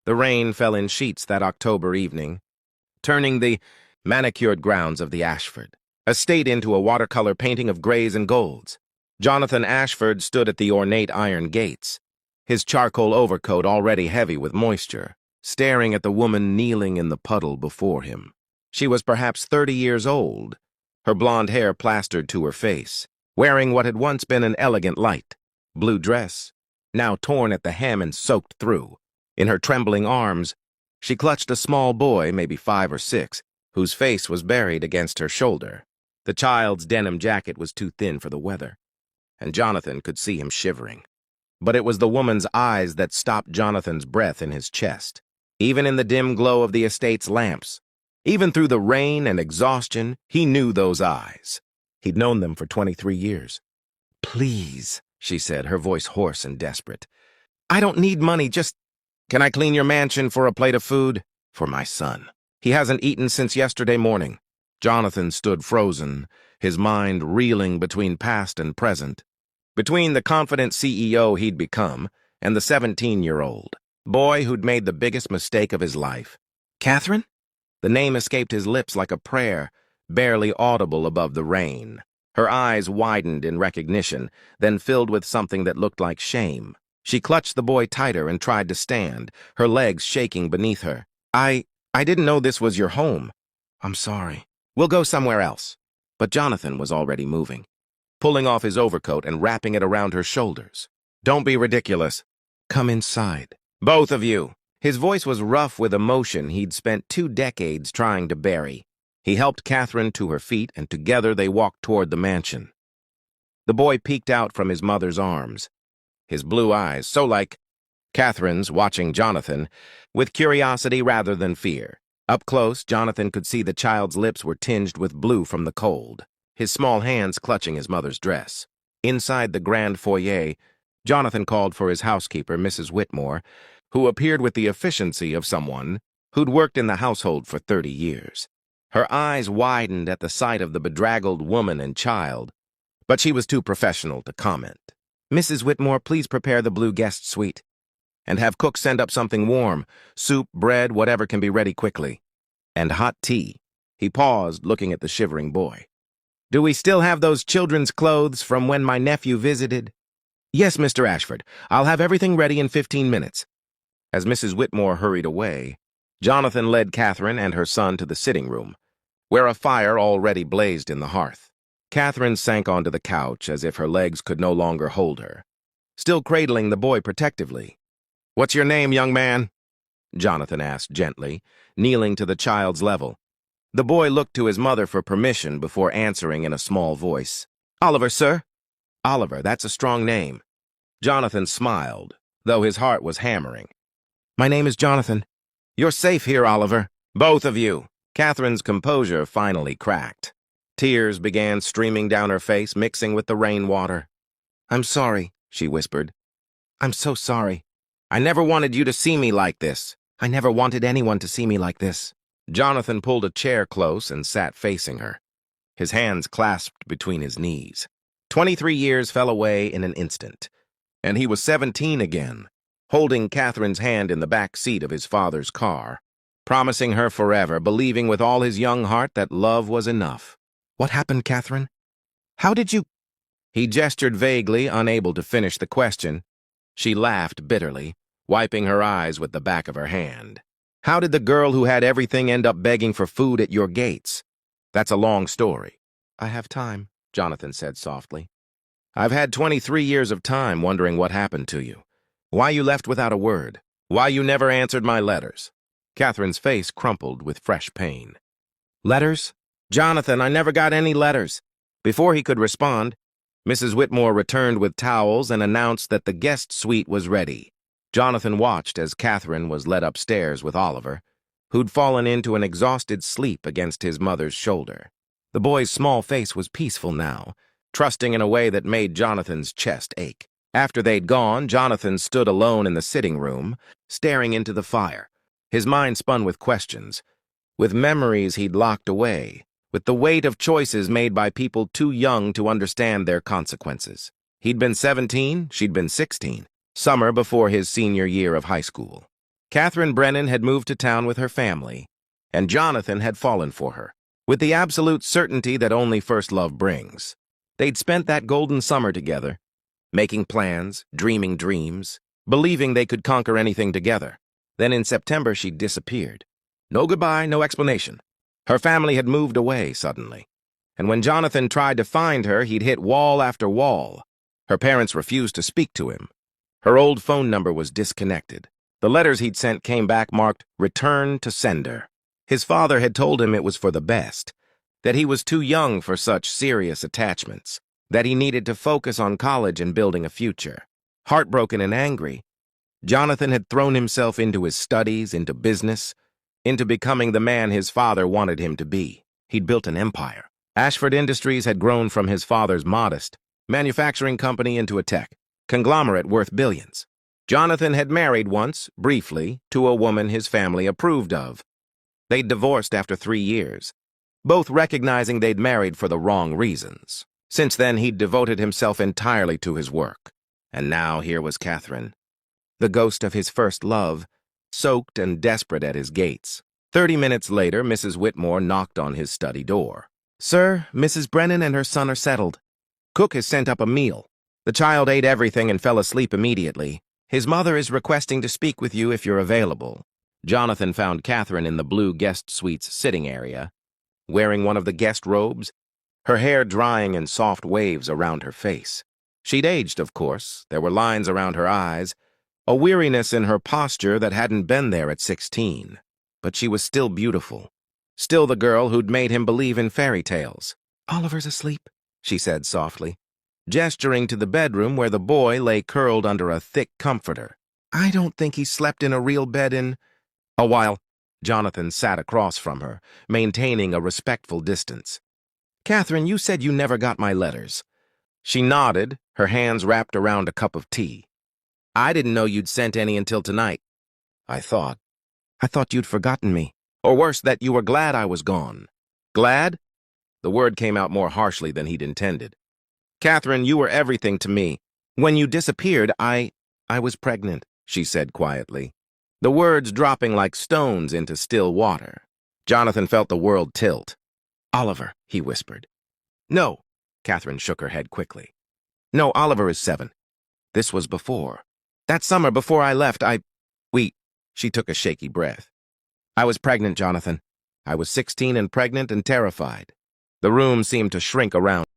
The rain fell in sheets that October evening, turning the manicured grounds of the Ashford estate into a watercolor painting of grays and golds. Jonathan Ashford stood at the ornate iron gates, his charcoal overcoat already heavy with moisture, staring at the woman kneeling in the puddle before him. She was perhaps 30 years old, her blonde hair plastered to her face, wearing what had once been an elegant light blue dress, now torn at the hem and soaked through. In her trembling arms, she clutched a small boy, maybe 5 or 6, whose face was buried against her shoulder. The child's denim jacket was too thin for the weather, and Jonathan could see him shivering. But it was the woman's eyes that stopped Jonathan's breath in his chest. Even in the dim glow of the estate's lamps, even through the rain and exhaustion, he knew those eyes. He'd known them for 23 years. "Please," she said, her voice hoarse and desperate. "I don't need money, just... Can I clean your mansion for a plate of food? For my son. He hasn't eaten since yesterday morning." Jonathan stood frozen, his mind reeling between past and present, between the confident CEO he'd become and the 17-year-old boy who'd made the biggest mistake of his life. "Catherine?" The name escaped his lips like a prayer, barely audible above the rain. Her eyes widened in recognition, then filled with something that looked like shame. She clutched the boy tighter and tried to stand, her legs shaking beneath her. I didn't know this was your home. I'm sorry. We'll go somewhere else." But Jonathan was already moving, pulling off his overcoat and wrapping it around her shoulders. "Don't be ridiculous. Come inside. Both of you." His voice was rough with emotion he'd spent 2 decades trying to bury. He helped Catherine to her feet, and together they walked toward the mansion. The boy peeked out from his mother's arms, his blue eyes so like Catherine's watching Jonathan, with curiosity rather than fear. Up close, Jonathan could see the child's lips were tinged with blue from the cold, his small hands clutching his mother's dress. Inside the grand foyer, Jonathan called for his housekeeper, Mrs. Whitmore, who appeared with the efficiency of someone who'd worked in the household for 30 years. Her eyes widened at the sight of the bedraggled woman and child, but she was too professional to comment. "Mrs. Whitmore, please prepare the blue guest suite. And have cook send up something warm, soup, bread, whatever can be ready quickly. And hot tea." He paused, looking at the shivering boy. "Do we still have those children's clothes from when my nephew visited?" "Yes, Mr. Ashford. I'll have everything ready in 15 minutes. As Mrs. Whitmore hurried away, Jonathan led Catherine and her son to the sitting room, where a fire already blazed in the hearth. Catherine sank onto the couch as if her legs could no longer hold her, still cradling the boy protectively. "What's your name, young man?" Jonathan asked gently, kneeling to the child's level. The boy looked to his mother for permission before answering in a small voice. "Oliver, sir." "Oliver, that's a strong name." Jonathan smiled, though his heart was hammering. "My name is Jonathan. You're safe here, Oliver. Both of you." Catherine's composure finally cracked. Tears began streaming down her face, mixing with the rainwater. "I'm sorry," she whispered. "I'm so sorry. I never wanted you to see me like this. I never wanted anyone to see me like this." Jonathan pulled a chair close and sat facing her, his hands clasped between his knees. 23 years fell away in an instant, and he was 17 again, holding Catherine's hand in the back seat of his father's car, promising her forever, believing with all his young heart that love was enough. "What happened, Catherine? How did you—" He gestured vaguely, unable to finish the question. She laughed bitterly, wiping her eyes with the back of her hand. "How did the girl who had everything end up begging for food at your gates? That's a long story." "I have time," Jonathan said softly. "I've had 23 years of time wondering what happened to you. Why you left without a word. Why you never answered my letters." Catherine's face crumpled with fresh pain. "Letters? Jonathan, I never got any letters." Before he could respond, Mrs. Whitmore returned with towels and announced that the guest suite was ready. Jonathan watched as Catherine was led upstairs with Oliver, who'd fallen into an exhausted sleep against his mother's shoulder. The boy's small face was peaceful now, trusting in a way that made Jonathan's chest ache. After they'd gone, Jonathan stood alone in the sitting room, staring into the fire. His mind spun with questions, with memories he'd locked away, with the weight of choices made by people too young to understand their consequences. He'd been 17, she'd been 16, summer before his senior year of high school. Catherine Brennan had moved to town with her family, and Jonathan had fallen for her, with the absolute certainty that only first love brings. They'd spent that golden summer together, making plans, dreaming dreams, believing they could conquer anything together. Then in September, she'd disappeared. No goodbye, no explanation. Her family had moved away suddenly, and when Jonathan tried to find her, he'd hit wall after wall. Her parents refused to speak to him. Her old phone number was disconnected. The letters he'd sent came back marked "Return to Sender." His father had told him it was for the best, that he was too young for such serious attachments, that he needed to focus on college and building a future. Heartbroken and angry, Jonathan had thrown himself into his studies, into business, into becoming the man his father wanted him to be. He'd built an empire. Ashford Industries had grown from his father's modest manufacturing company into a tech conglomerate worth billions. Jonathan had married once, briefly, to a woman his family approved of. They'd divorced after 3 years, both recognizing they'd married for the wrong reasons. Since then, he'd devoted himself entirely to his work. And now here was Catherine, the ghost of his first love, soaked and desperate at his gates. 30 minutes later, Mrs. Whitmore knocked on his study door. "Sir, Mrs. Brennan and her son are settled. Cook has sent up a meal. The child ate everything and fell asleep immediately. His mother is requesting to speak with you if you're available." Jonathan found Catherine in the blue guest suite's sitting area, wearing one of the guest robes, her hair drying in soft waves around her face. She'd aged, of course. There were lines around her eyes, a weariness in her posture that hadn't been there at 16. But she was still beautiful, still the girl who'd made him believe in fairy tales. "Oliver's asleep," she said softly, gesturing to the bedroom where the boy lay curled under a thick comforter. "I don't think he slept in a real bed in a while." Jonathan sat across from her, maintaining a respectful distance. "Catherine, you said you never got my letters." She nodded, her hands wrapped around a cup of tea. "I didn't know you'd sent any until tonight. I thought you'd forgotten me. Or worse, that you were glad I was gone." "Glad?" The word came out more harshly than he'd intended. "Catherine, you were everything to me. When you disappeared, I was pregnant," she said quietly, the words dropping like stones into still water. Jonathan felt the world tilt. "Oliver," he whispered. "No," Catherine shook her head quickly. "No, Oliver is 7. This was before. That summer before I left, She took a shaky breath. "I was pregnant, Jonathan. I was 16 and pregnant and terrified." The room seemed to shrink around